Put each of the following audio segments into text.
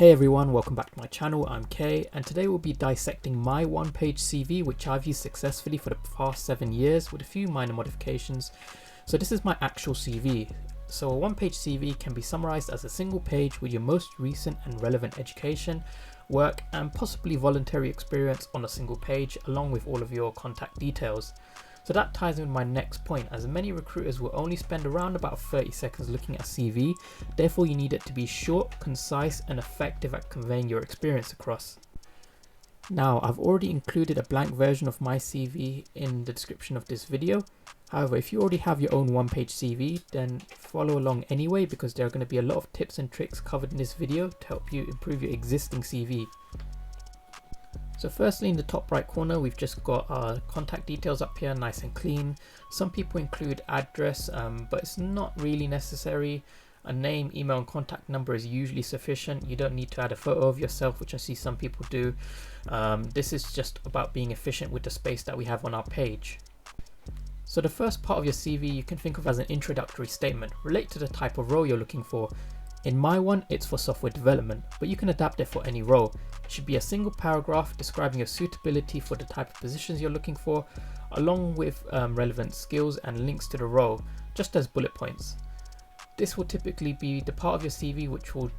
Hey everyone, welcome back to my channel. I'm Kay, and today we'll be dissecting my one-page CV, which I've used successfully for the past 7 years with a few minor modifications. So this is my actual CV. So a one-page CV can be summarized as a single page with your most recent and relevant education, work, and possibly voluntary experience on a single page, along with all of your contact details. So that ties in with my next point, as many recruiters will only spend around about 30 seconds looking at a CV. Therefore, you need it to be short, concise, and effective at conveying your experience across. Now, I've already included a blank version of my CV in the description of this video. However, if you already have your own one-page CV, then follow along anyway, because there are going to be a lot of tips and tricks covered in this video to help you improve your existing CV. So firstly, in the top right corner, we've just got our contact details up here, nice and clean. Some people include address, but it's not really necessary. A name, email, and contact number is usually sufficient. You don't need to add a photo of yourself, which I see some people do. This is just about being efficient with the space that we have on our page. So the first part of your CV you can think of as an introductory statement. Relate to the type of role you're looking for. In my one, it's for software development, but you can adapt it for any role. It should be a single paragraph describing your suitability for the type of positions you're looking for, along with relevant skills and links to the role, just as bullet points. This will typically be the part of your CV which will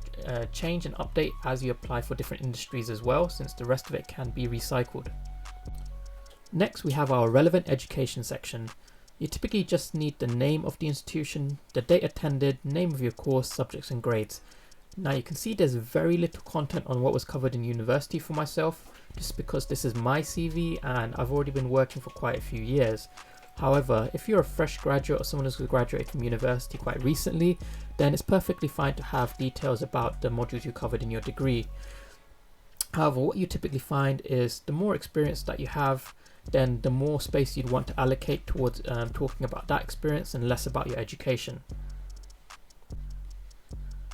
change and update as you apply for different industries as well, since the rest of it can be recycled. Next, we have our relevant education section. You typically just need the name of the institution, the date attended, name of your course, subjects and grades. Now you can see there's very little content on what was covered in university for myself, just because this is my CV and I've already been working for quite a few years. However, if you're a fresh graduate or someone who's graduated from university quite recently, then it's perfectly fine to have details about the modules you covered in your degree. However, what you typically find is the more experience that you have, then the more space you'd want to allocate towards talking about that experience and less about your education.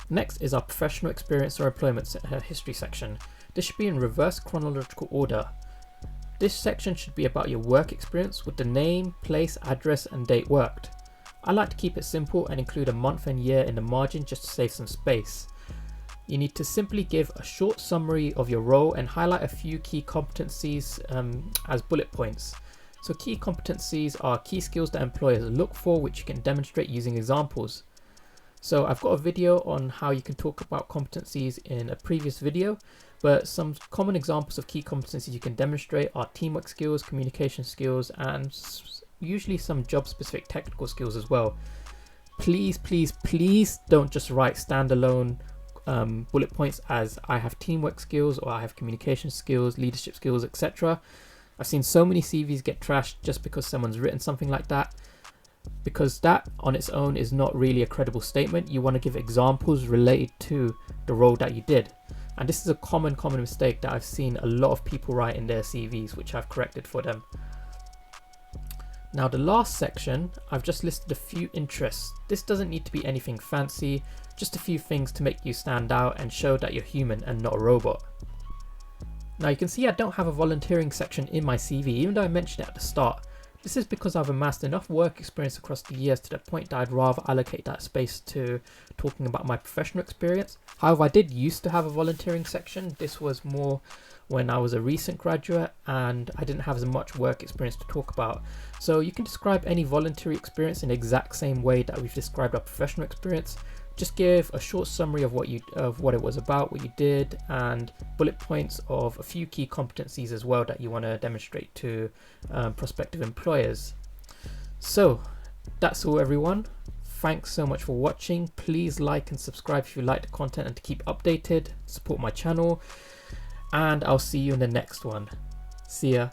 Next is our professional experience or employment history section. This should be in reverse chronological order. This section should be about your work experience with the name, place, address and date worked. I like to keep it simple and include a month and year in the margin just to save some space. You need to simply give a short summary of your role and highlight a few key competencies as bullet points. So key competencies are key skills that employers look for, which you can demonstrate using examples. So I've got a video on how you can talk about competencies in a previous video, but some common examples of key competencies you can demonstrate are teamwork skills, communication skills, and usually some job specific technical skills as well. Please don't just write standalone bullet points as I have teamwork skills or I have communication skills, leadership skills, etc. I've seen so many CVs get trashed just because someone's written something like that, because that on its own is not really a credible statement. You want to give examples related to the role that you did, and this is a common mistake that I've seen a lot of people write in their CVs, which I've corrected for them. Now the last section, I've just listed a few interests. This doesn't need to be anything fancy, just a few things to make you stand out and show that you're human and not a robot. Now you can see I don't have a volunteering section in my CV, even though I mentioned it at the start. This is because I've amassed enough work experience across the years to the point that I'd rather allocate that space to talking about my professional experience. However, I did used to have a volunteering section. This was more when I was a recent graduate and I didn't have as much work experience to talk about. So you can describe any voluntary experience in the exact same way that we've described our professional experience. Just give a short summary of what it was about, what you did, and bullet points of a few key competencies as well that you want to demonstrate to prospective employers. So that's all, everyone. Thanks so much for watching. Please like and subscribe if you like the content and to keep updated. Support my channel, and I'll see you in the next one. See ya.